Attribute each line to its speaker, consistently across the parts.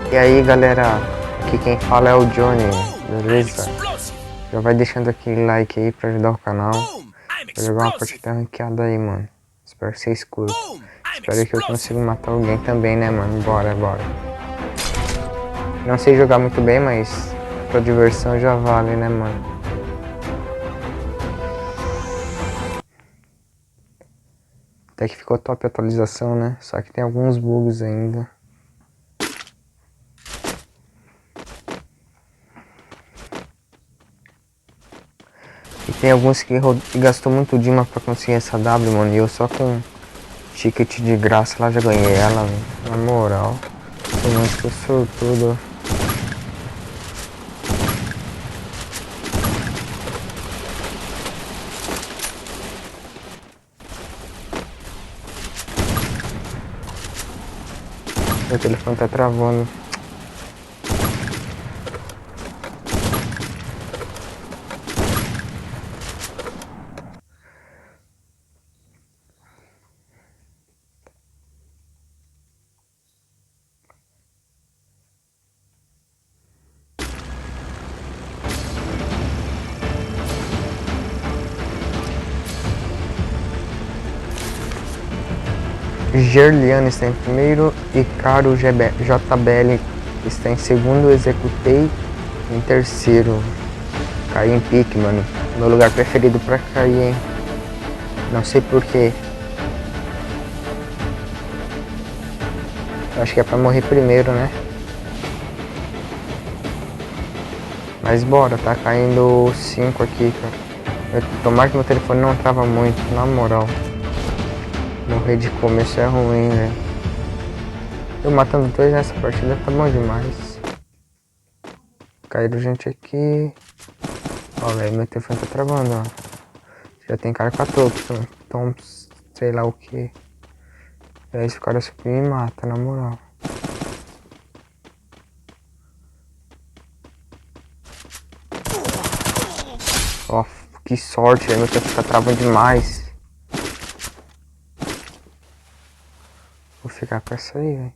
Speaker 1: E aí galera, aqui quem fala é o Johnny, beleza? Já vai deixando aquele like aí pra ajudar o canal. Vou jogar uma partida ranqueada aí, mano. Espero que vocês curtam. Espero que eu consiga matar alguém também, né, mano? Bora. Não sei jogar muito bem, mas pra diversão já vale, né, mano? Até que ficou top a atualização, né? Só que tem alguns bugs ainda. E tem alguns que gastou muito Dima pra conseguir essa W, mano. E eu só com ticket de graça lá já ganhei ela, véio. Na moral. Tô muito sortudo. Meu telefone tá travando. Gerliano está em primeiro e Caro JBL está em segundo. Executei em terceiro. Caí em pique, mano. Meu lugar preferido pra cair, hein? Não sei porquê. Acho que é pra morrer primeiro, né? Mas bora, tá caindo 5 aqui, cara. Tomara que meu telefone não trava muito, na moral. Morrer de começo é ruim, né? Eu matando 2 nessa partida tá bom demais. Caíram gente aqui. Ó, velho, meu telefone tá travando, ó. Já tem cara com a Thompson, sei lá o que. E aí esse cara super me mata, na moral. Ó, que sorte, velho, meu telefone tá travando demais. Vou ficar com essa aí, velho.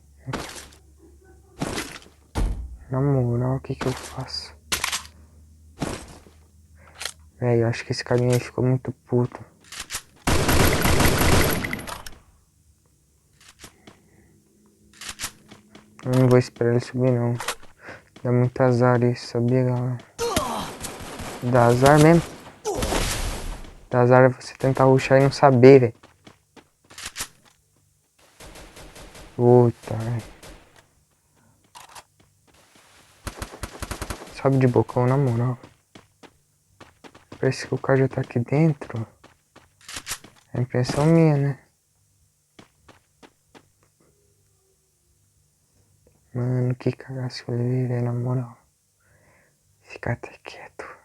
Speaker 1: Na moral, o que eu faço? Velho, acho que esse carinha aí ficou muito puto. Eu não vou esperar ele subir, não. Dá muito azar isso, sabia, galera? Dá azar mesmo. Dá azar é você tentar rushar e não saber, velho. Puta, velho. Sobe de bocão, na moral. Parece que o cara já tá aqui dentro. É impressão minha, né? Mano, que cagaço que eu levei, velho, na moral. Ficar até quieto.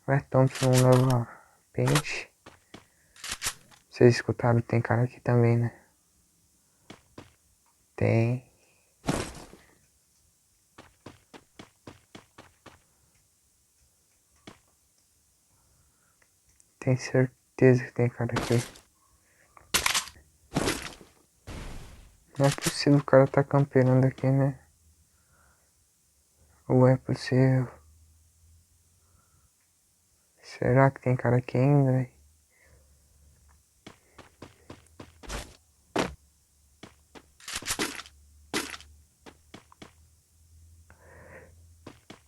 Speaker 1: Vai, Thompson, leva pente. Vocês escutaram, tem cara aqui também, né? Tem. Tenho certeza que tem cara aqui. Não é possível o cara tá camperando aqui, né? Ou é possível? Será que tem cara aqui ainda, velho?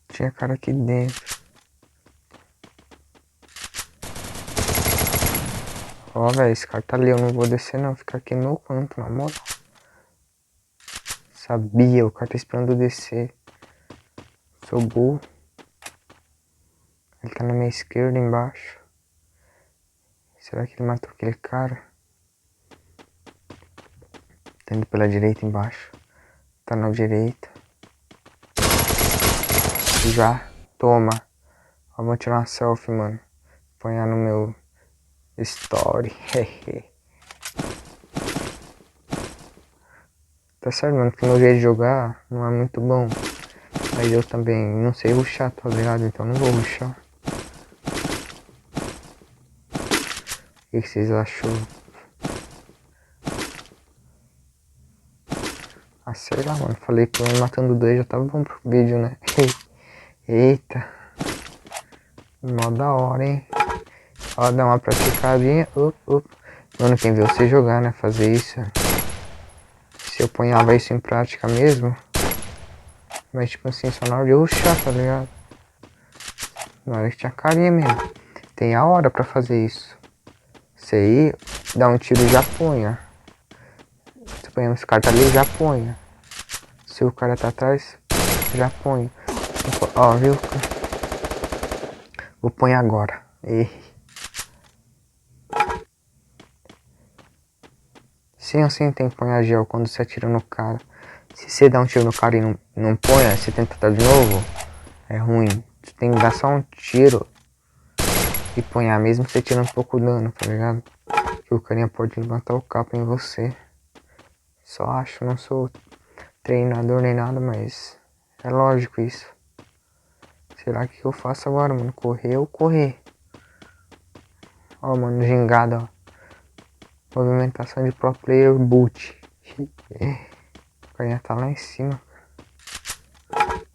Speaker 1: Tinha cara aqui dentro. Ó, velho, esse cara tá ali. Eu não vou descer, não. Ficar aqui no canto, na moto. Sabia, o cara tá esperando eu descer. Sou burro. Ele tá na minha esquerda, embaixo. Será que ele matou aquele cara? Tá indo pela direita, embaixo. Tá na direita. Já. Toma. Ó, vou tirar uma selfie, mano. Apanhar no meu story. Tá certo, mano, que meu jeito de jogar não é muito bom. Mas eu também não sei rushar, tá ligado? Então não vou rushar. O que vocês achou? Ah, sei lá, mano. Falei que eu matando dois já tava bom pro vídeo, né? Eita. Mó da hora, hein? Ó, dá uma praticadinha. Mano, quem vê você jogar, né? Fazer isso. Se eu ponhava isso em prática mesmo. Mas tipo assim, só na hora de rushar, tá ligado? Na hora que tinha carinha mesmo. Tem a hora pra fazer isso. Você aí, dá um tiro e já ponha. Suponhamos que o cara tá ali, já ponha. Se o cara tá atrás, já ponha. Ó, viu? Vou pôr agora. Sim ou sim tem que pôr gel quando você atira no cara. Se você dá um tiro no cara e não põe, você tenta dar de novo, é ruim. Você tem que dar só um tiro e ponhar mesmo você tirando um pouco de dano, tá ligado? Que o carinha pode levantar o capa em você. Só acho, não sou treinador nem nada, mas é lógico isso. Será que eu faço agora, mano? Correr ou correr? Ó, mano, gingada, ó. Movimentação de pro player boot. O carinha tá lá em cima.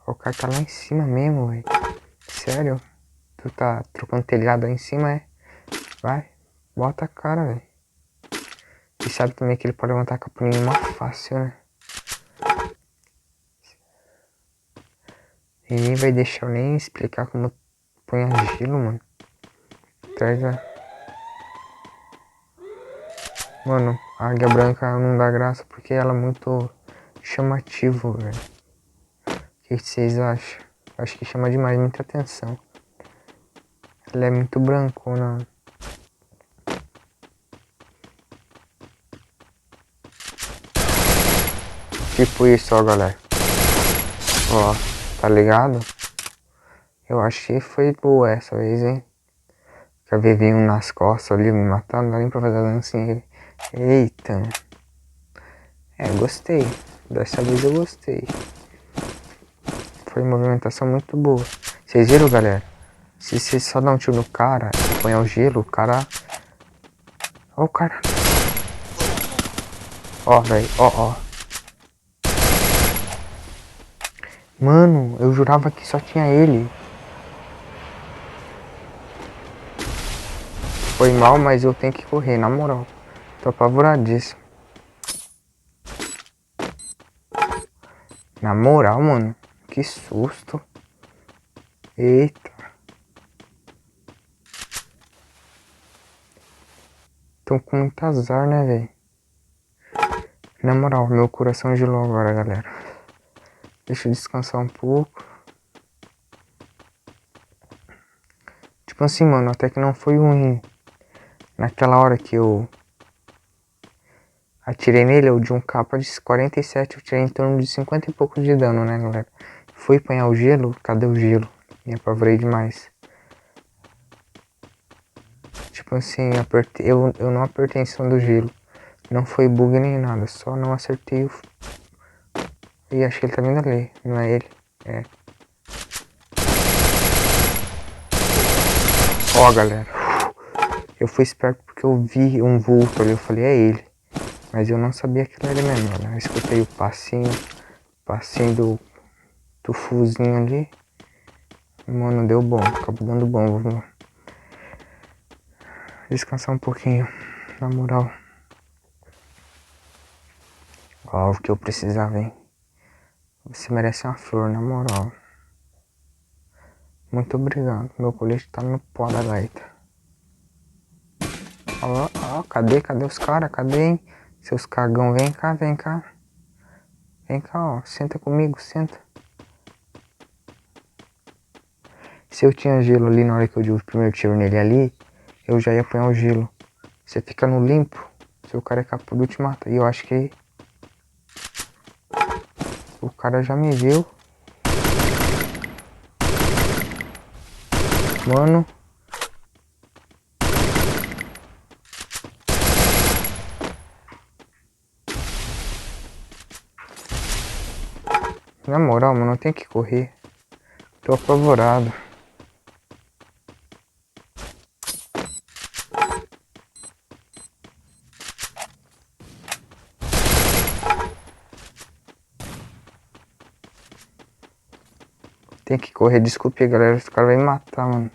Speaker 1: O cara tá lá em cima mesmo, velho. Sério? Tu tá trocando telhado aí em cima, é? Vai, bota a cara, velho. E sabe também que ele pode levantar a caponinha mó fácil, né? E nem vai deixar eu nem explicar como põe gelo, mano. Traz a... Mano, a águia branca não dá graça porque ela é muito chamativa, velho. O que vocês acham? Acho que chama demais muita atenção. Ela é muito brancona. Tipo isso, ó, galera. Ó, tá ligado? Eu achei que foi boa essa vez, hein? Já vi vir um nas costas ali me matando, não dá nem pra fazer a dancinha. Eita. É, gostei. Dessa vez eu gostei. Foi uma movimentação muito boa. Vocês viram, galera? Se você só dá um tiro no cara e põe o gelo, o cara... Ó o cara. Ó, velho. Ó. Mano, eu jurava que só tinha ele. Foi mal, mas eu tenho que correr, na moral. Tô apavoradíssimo. Na moral, mano. Que susto. Eita. Tô com muito azar, né, velho? Na moral, meu coração gelou agora, galera. Deixa eu descansar um pouco. Tipo assim, mano, até que não foi ruim. Naquela hora que eu atirei nele, eu de um capa de 47, eu tirei em torno de 50 e pouco de dano, né, galera? Fui apanhar o gelo, cadê o gelo? Me apavorei demais. Tipo assim, eu não apertei em cima do gelo. Não foi bug nem nada, só não acertei o... E acho que ele tá vindo ali, não é ele? É. Ó, galera. Eu fui esperto porque eu vi um vulto ali, eu falei, é ele. Mas eu não sabia que era ele mesmo, né? Eu escutei o passinho do fuzinho ali. Mano, deu bom, acabou dando bom. Vou descansar um pouquinho, na moral. Ó, o que eu precisava, hein? Você merece uma flor, na moral. Muito obrigado, meu colete tá no pó da gaita. Ó, cadê os caras? Cadê, hein? Seus cagão, vem cá. Vem cá, ó, senta comigo, senta. Se eu tinha gelo ali na hora que eu dei o primeiro tiro nele ali, eu já ia apanhar o gelo. Você fica no limpo, seu cara é capaz te mata. E eu acho que o cara já me viu. Mano. Na moral, mano, eu tenho que correr. Tô apavorado. Tem que correr. Desculpe aí, galera. Os caras vão me matar, mano.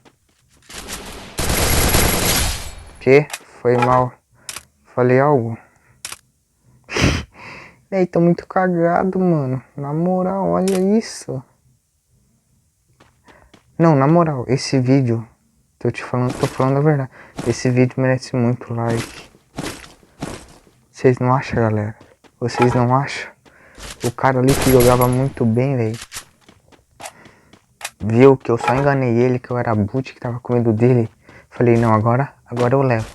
Speaker 1: Que? Foi mal. Falei algo? Ei, tô muito cagado, mano. Na moral, olha isso. Não, na moral, esse vídeo... Tô falando a verdade. Esse vídeo merece muito like. Vocês não acham, galera? Vocês não acham? O cara ali que jogava muito bem, velho. Viu que eu só enganei ele, que eu era boot, que tava com medo dele. Falei, não, agora eu levo.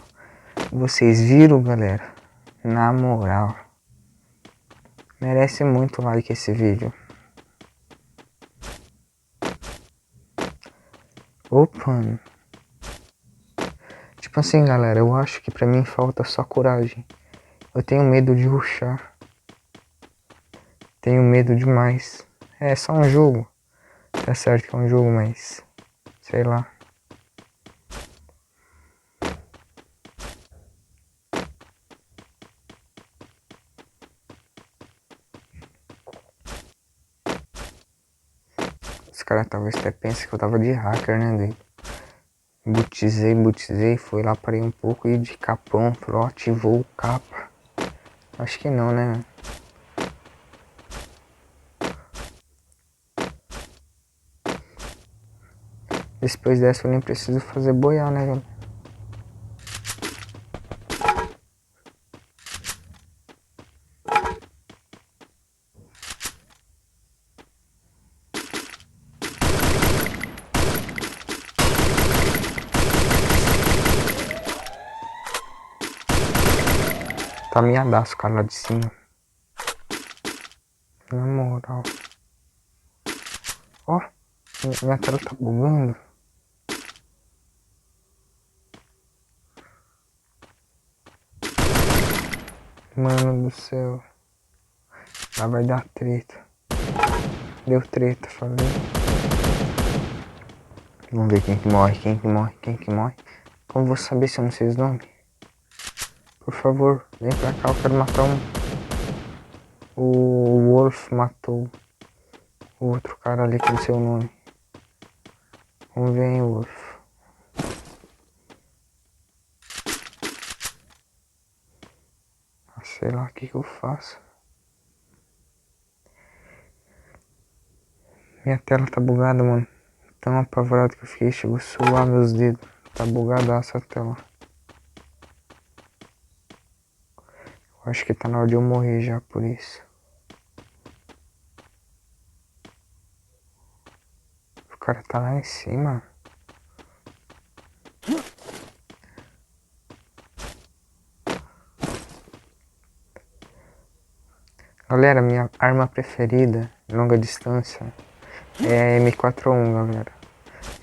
Speaker 1: Vocês viram, galera? Na moral. Merece muito like esse vídeo. Opa, mano. Tipo assim, galera, eu acho que pra mim falta só coragem. Eu tenho medo de rushar. Tenho medo demais. É só um jogo. Tá certo que é um jogo, mas... sei lá. Os caras talvez até pensem que eu tava de hacker, né, doido? Botizei, fui lá, parei um pouco e de capão, falou, ativou o capa. Acho que não, né? Depois dessa eu nem preciso fazer boiar, né, galera? Tá miadaço o cara lá de cima. Na moral. Ó, minha tela tá bugando. Mano do céu. Lá vai dar treta. Deu treta, falei. Vamos ver quem que morre. Como vou saber se eu não sei os nomes? Por favor, vem pra cá, eu quero matar um. O Wolf matou o outro cara ali que não sei o nome. Vamos ver aí, Wolf. Sei lá o que eu faço. Minha tela tá bugada, mano. Tão apavorado que eu fiquei, chegou a suar meus dedos. Tá bugadaça a tela. Eu acho que tá na hora de eu morrer já por isso. O cara tá lá em cima. Galera, minha arma preferida, longa distância, é a M4A1, galera.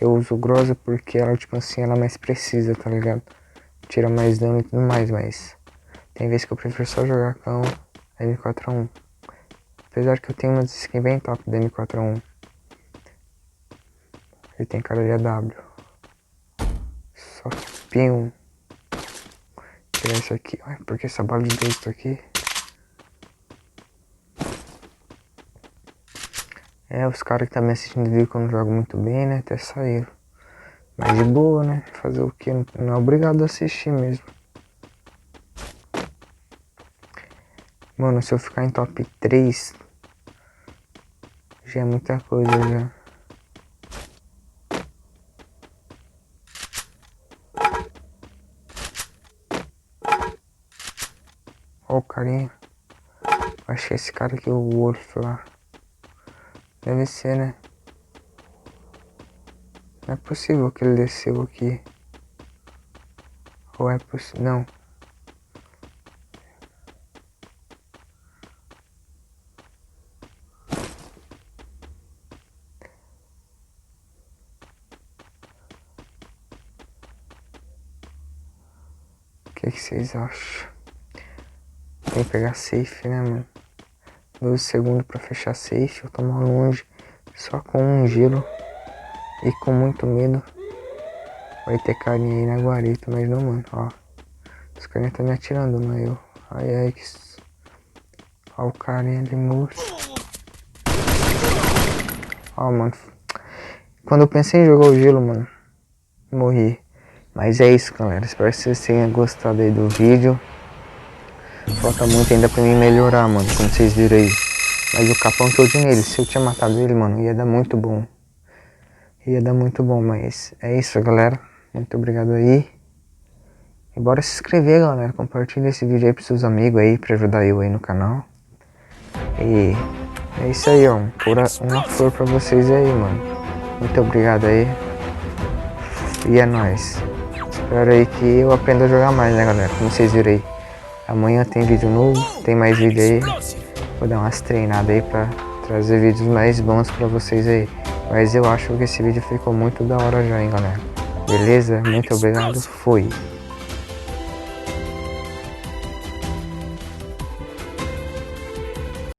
Speaker 1: Eu uso Groza porque ela, tipo assim, ela é mais precisa, tá ligado? Tira mais dano e tudo mais, mas... tem vezes que eu prefiro só jogar com a M4A1. Apesar que eu tenho umas skins bem top da M4A1. Ele tem cara de AW. Só que pinho. Tirar isso aqui. Ué, por que essa bala de texto aqui? É, os caras que tá me assistindo viram que eu não jogo muito bem, né? Até saíram. Mas de boa, né? Fazer o que? Não é obrigado a assistir mesmo. Mano, se eu ficar em top 3, já é muita coisa já. Ó o carinha. Acho que esse cara aqui é o Wolf lá. Deve ser, né? Não é possível que ele desceu aqui. Ou é possível? Não. O que vocês acham? Tem que pegar safe, né, mano? 12 segundos pra fechar safe. Eu tô mal longe. Só com um giro. E com muito medo. Vai ter carinha aí na guarita, mas não, mano. Ó. Os carinha tá me atirando, não é eu. Ai, ai, que... ó o carinha de moço. Ó, mano. Quando eu pensei em jogar o gelo, mano, morri. Mas é isso, galera. Espero que vocês tenham gostado aí do vídeo. Falta muito ainda pra mim melhorar, mano, como vocês viram aí. Mas o capão que eu dei nele, se eu tinha matado ele, mano, ia dar muito bom. Ia dar muito bom, mas é isso, galera. Muito obrigado aí. E bora se inscrever, galera. Compartilha esse vídeo aí pros seus amigos aí, pra ajudar eu aí no canal. E é isso aí, ó. Uma flor pra vocês aí, mano. Muito obrigado aí. E é nóis. Espero aí que eu aprenda a jogar mais, né, galera? Como vocês viram aí. Amanhã tem vídeo novo, tem mais vídeo aí. Vou dar umas treinadas aí pra trazer vídeos mais bons pra vocês aí. Mas eu acho que esse vídeo ficou muito da hora já, hein, galera. Beleza? Muito obrigado. Fui.